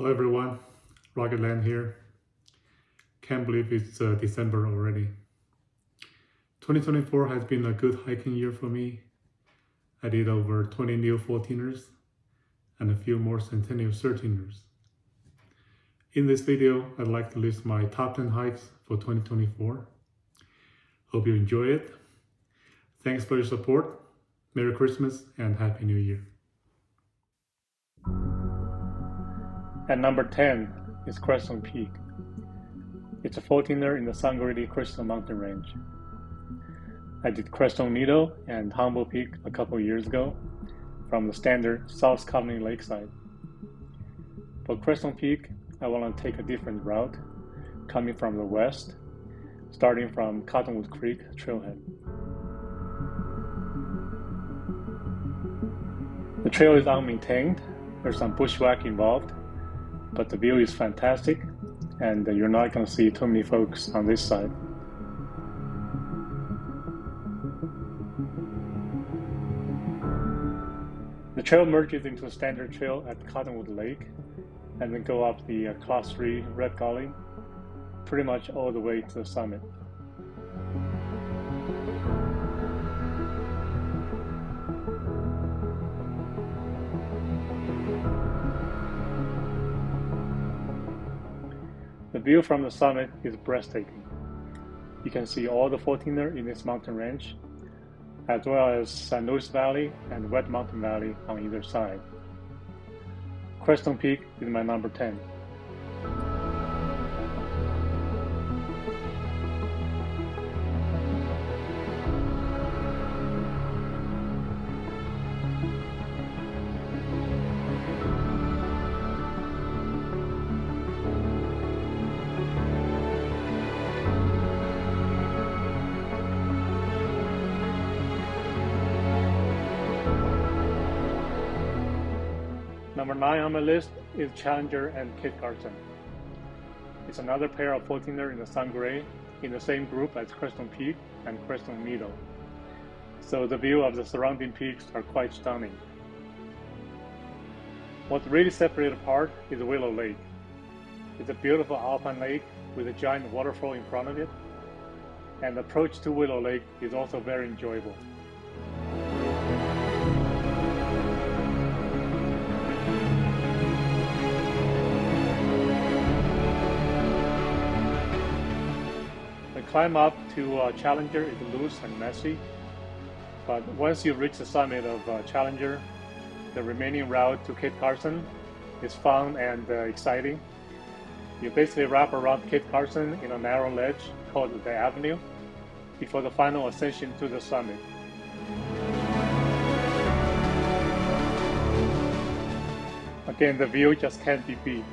Hello everyone, Rocketland here. Can't believe it's December already. 2024 has been a good hiking year for me. I did over 20 new 14ers and a few more Centennial 13ers. In this video, I'd like to list my top 10 hikes for 2024. Hope you enjoy it. Thanks for your support. Merry Christmas and Happy New Year. At number 10 is Crestone Peak. It's a 14er in the Sangre Crystal Mountain Range. I did Crestone Needle and Humble Peak a couple years ago from the standard South Colony Lakeside. For Crestone Peak, I want to take a different route, coming from the west, starting from Cottonwood Creek trailhead. The trail is unmaintained, there's some bushwhack involved, but the view is fantastic, and you're not going to see too many folks on this side. The trail merges into a standard trail at Cottonwood Lake, and then go up the Class 3 Red Gully, pretty much all the way to the summit. The view from the summit is breathtaking. You can see all the 14er in this mountain range, as well as San Luis Valley and Wet Mountain Valley on either side. Crestone Peak is my number 10. Number 9 on my list is Challenger and Kit Carson. It's another pair of 14er in the Sangre in the same group as Crestone Peak and Crestone Needle. So the view of the surrounding peaks are quite stunning. What really separates it apart is Willow Lake. It's a beautiful alpine lake with a giant waterfall in front of it, and the approach to Willow Lake is also very enjoyable. The climb up to Challenger is loose and messy, but once you reach the summit of Challenger, the remaining route to Kit Carson is fun and exciting. You basically wrap around Kit Carson in a narrow ledge called the Avenue before the final ascension to the summit. Again, the view just can't be beat.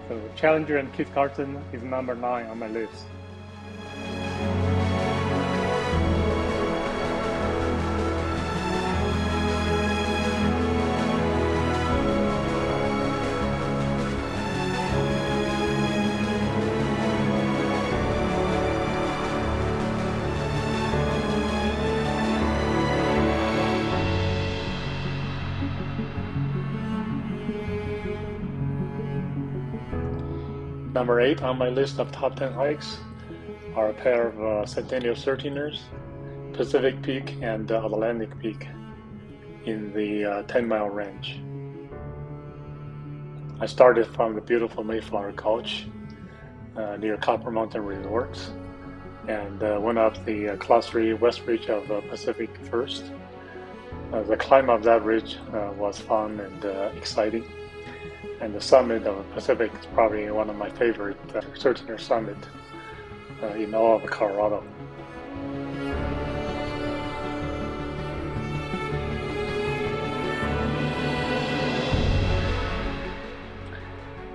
So Challenger and Kit Carson is number 9 on my list. Number 8 on my list of top 10 hikes are a pair of Centennial 13ers, Pacific Peak and Atlantic Peak in the 10-mile range. I started from the beautiful Mayflower Gulch near Copper Mountain Resorts and went up the Class 3 West Ridge of Pacific first. The climb of that ridge was fun and exciting. And the summit of Pacific is probably one of my favorite 13er summit in all of Colorado.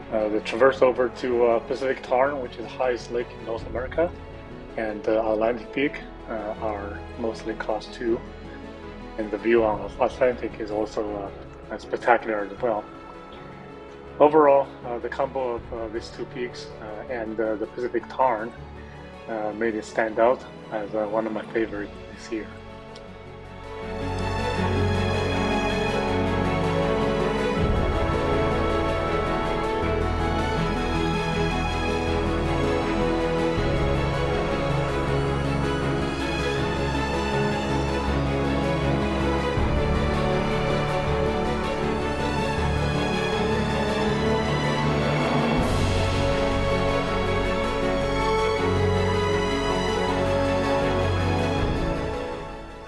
The traverse over to Pacific Tarn, which is the highest lake in North America, and Atlantic Peak are mostly Class 2, and the view on Atlantic is also spectacular as well. Overall, the combo of these two peaks and the Pacific Tarn made it stand out as one of my favorites this year.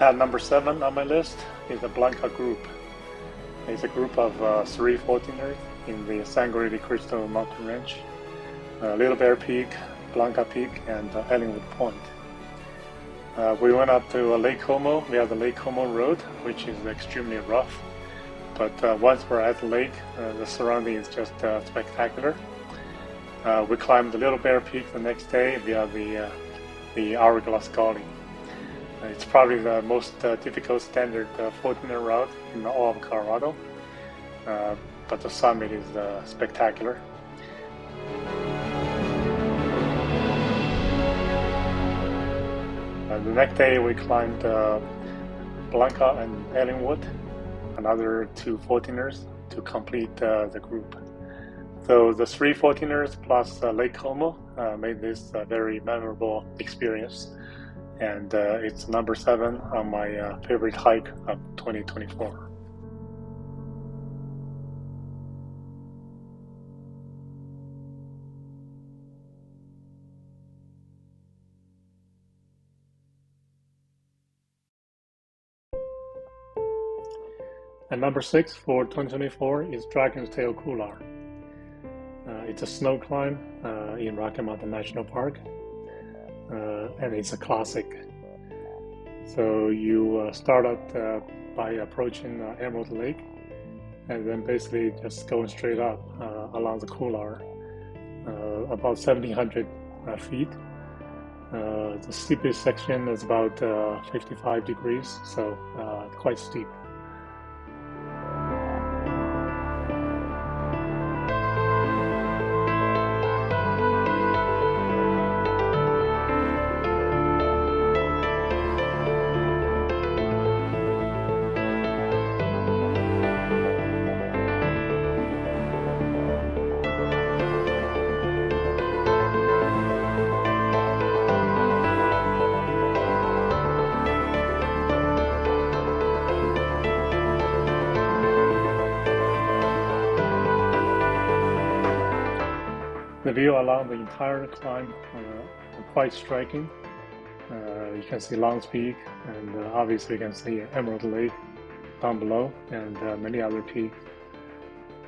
At number 7 on my list is the Blanca Group. It's a group of 3 14ers in the Sangre de Cristo mountain range, Little Bear Peak, Blanca Peak, and Ellingwood Point. We went up to Lake Como. We have the Lake Como Road, which is extremely rough. But once we're at the lake, the surrounding is just spectacular. We climbed the Little Bear Peak the next day via the Hourglass Gully. It's probably the most difficult standard 14er route in all of Colorado, but the summit is spectacular. The next day we climbed Blanca and Ellingwood, another 2 14ers to complete the group. So the 3 14ers plus Lake Como made this a very memorable experience, and it's number 7 on my favorite hike of 2024. And number 6 for 2024 is Dragon's Tail Couloir. It's a snow climb in Rocky Mountain National Park, and it's a classic. So you start out by approaching Emerald Lake, and then basically just going straight up along the Couloir, about 1,700 feet. The steepest section is about 55 degrees, so quite steep. The view along the entire climb quite striking. You can see Long's Peak, and obviously you can see Emerald Lake down below, and many other peaks.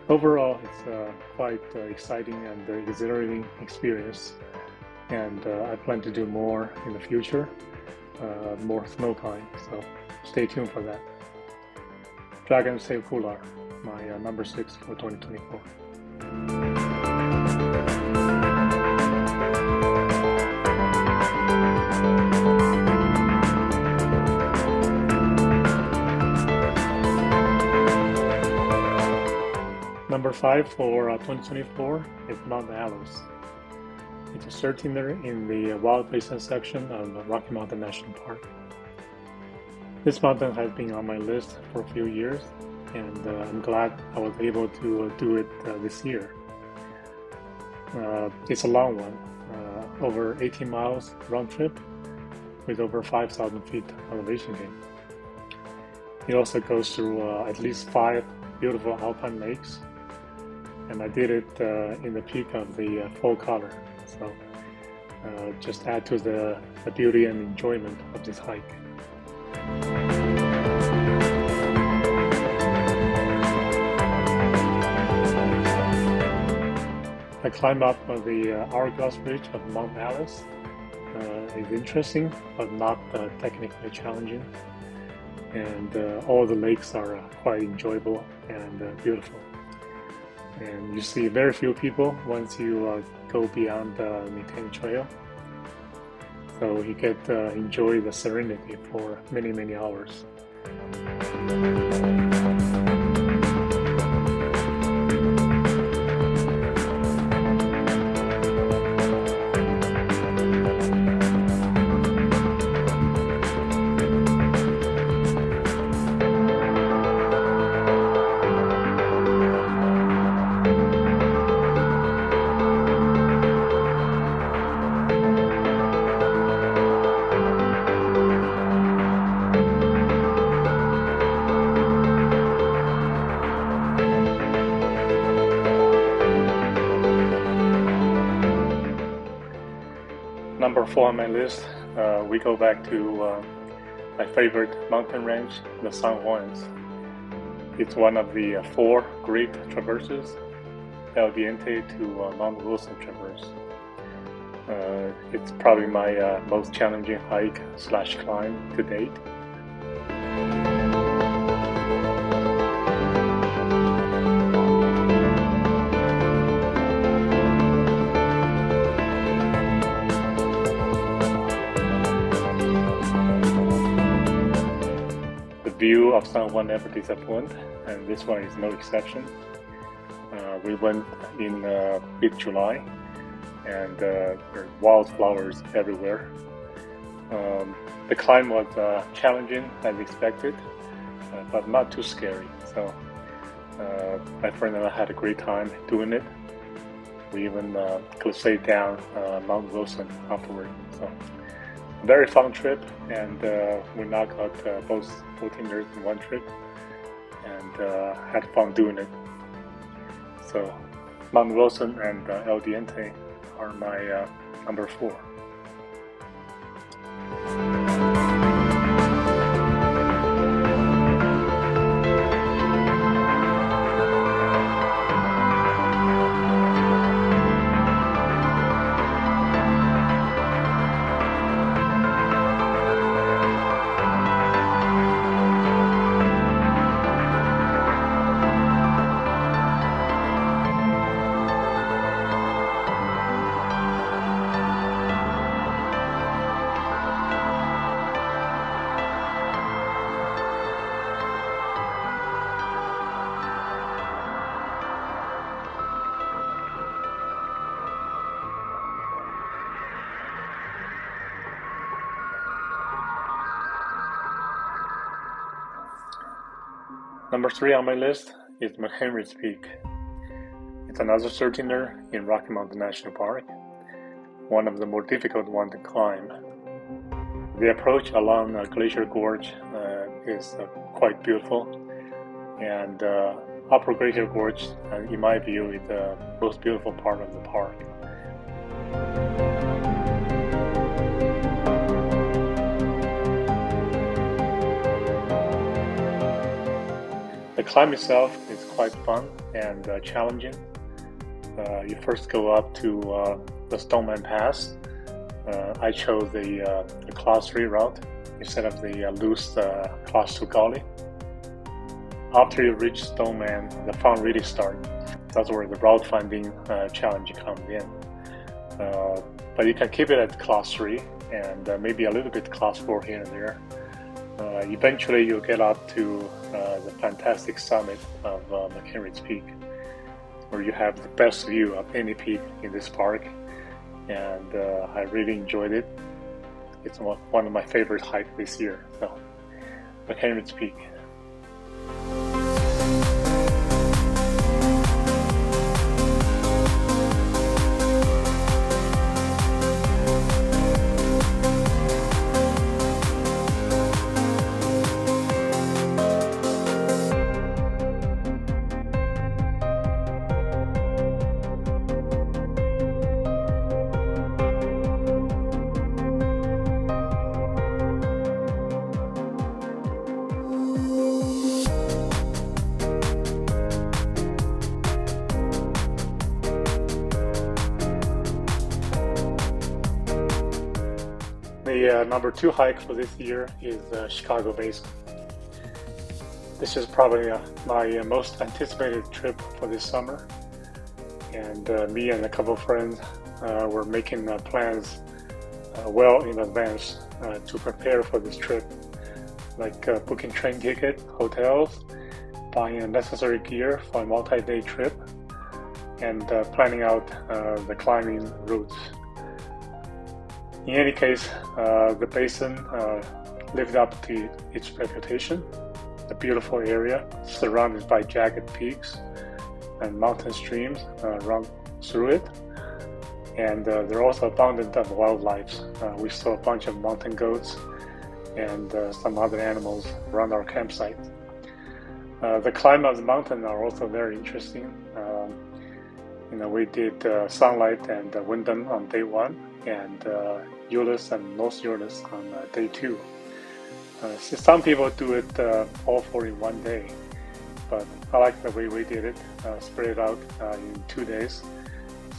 Overall, it's quite exciting and exhilarating experience, and I plan to do more in the future, more snow climb, so stay tuned for that. Dragon's Tail Couloir, my number 6 for 2024. Number 5 for 2024 is Mount Alice. It's a 13er in the Wild Basin section of Rocky Mountain National Park. This mountain has been on my list for a few years, and I'm glad I was able to do it this year. It's a long one, over 18 miles round trip with over 5,000 feet elevation gain. It also goes through at least 5 beautiful alpine lakes, and I did it in the peak of the fall color, so just add to the beauty and enjoyment of this hike. I climbed up the Hourglass Ridge of Mount Alice. It's interesting, but not technically challenging, and all the lakes are quite enjoyable and beautiful. And you see very few people once you go beyond the maintained trail, so you get enjoy the serenity for many hours. Number 4 on my list, we go back to my favorite mountain range, the San Juans. It's one of the 4 great traverses, El Diente to Mount Wilson Traverse. It's probably my most challenging hike/climb to date. The view of San Juan never disappoints, and this one is no exception. We went in mid-July, and there are wildflowers everywhere. The climb was challenging as expected, but not too scary. So my friend and I had a great time doing it. We even glided down Mount Wilson afterward. So a very fun trip, and we knocked out both 14 years in one trip, and had fun doing it. So Mount Wilson and El Diente are my number 4. Number 3 on my list is McHenrys Peak. It's another 13er in Rocky Mountain National Park, one of the more difficult ones to climb. The approach along Glacier Gorge is quite beautiful, and Upper Glacier Gorge, in my view, is the most beautiful part of the park. The climb itself is quite fun and challenging. You first go up to the Stoneman Pass. I chose the Class 3 route instead of the loose Class 2 gully. After you reach Stoneman, the fun really starts. That's where the route finding challenge comes in. But you can keep it at Class 3 and maybe a little bit Class 4 here and there. Eventually you'll get up to the fantastic summit of McHenrys Peak, where you have the best view of any peak in this park, and I really enjoyed it. It's one of my favorite hikes this year. So, McHenrys Peak. The number 2 hike for this year is Chicago Basin. This is probably my most anticipated trip for this summer, and me and a couple of friends were making plans well in advance to prepare for this trip, like booking train ticket, hotels, buying necessary gear for a multi-day trip, and planning out the climbing routes. In any case, the basin lived up to its reputation. A beautiful area surrounded by jagged peaks and mountain streams run through it. And there are also abundant of wildlife. We saw a bunch of mountain goats and some other animals around our campsite. The climb of the mountain are also very interesting. We did Sunlight and Wyndham on day 1, and Euless and North Euless on day 2. Some people do it all four in one day, but I like the way we did it, spread it out in 2 days.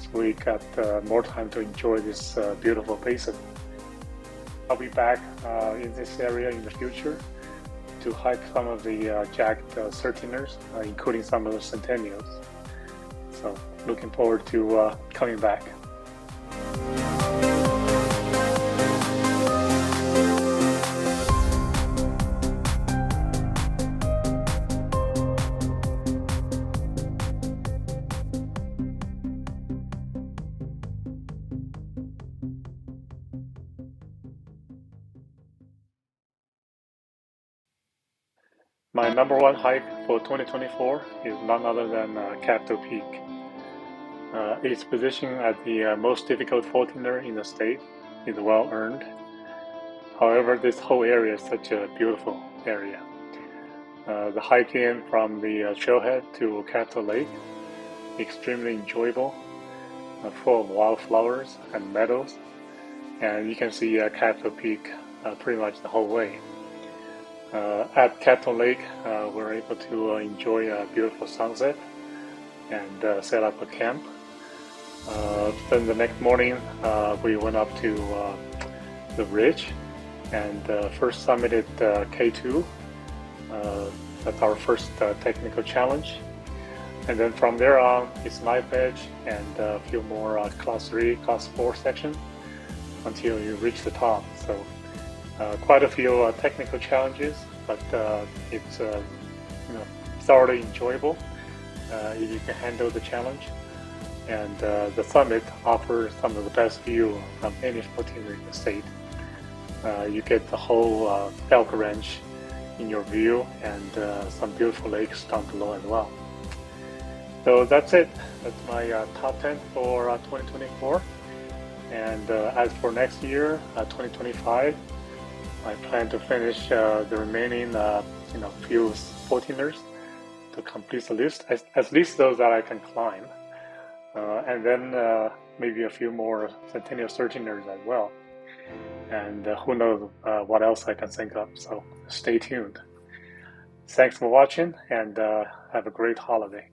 So we got more time to enjoy this beautiful basin. I'll be back in this area in the future to hike some of the jagged 13ers, including some of the centennials. So looking forward to coming back. My number one hike for 2024 is none other than Crestone Peak. Its position as the most difficult 14er in the state is well earned. However, this whole area is such a beautiful area. The hike in from the trailhead to Crestone Lake, extremely enjoyable, full of wildflowers and meadows, and you can see Crestone Peak pretty much the whole way. At Crestone Lake, we're able to enjoy a beautiful sunset and set up a camp. Then the next morning, we went up to the ridge and first summited K2. That's our first technical challenge. And then from there on, it's knife edge and a few more class 3, class 4 sections until you reach the top. So quite a few technical challenges, but it's thoroughly enjoyable if you can handle the challenge. And the summit offers some of the best view from any 14er in the state. You get the whole Elk Range in your view and some beautiful lakes down below as well. So that's it. That's my top 10 for 2024. And as for next year, 2025, I plan to finish the remaining few 14ers to complete the list, at least those that I can climb. And then maybe a few more Centennial 13ers as well. And who knows what else I can think of, so stay tuned. Thanks for watching and have a great holiday.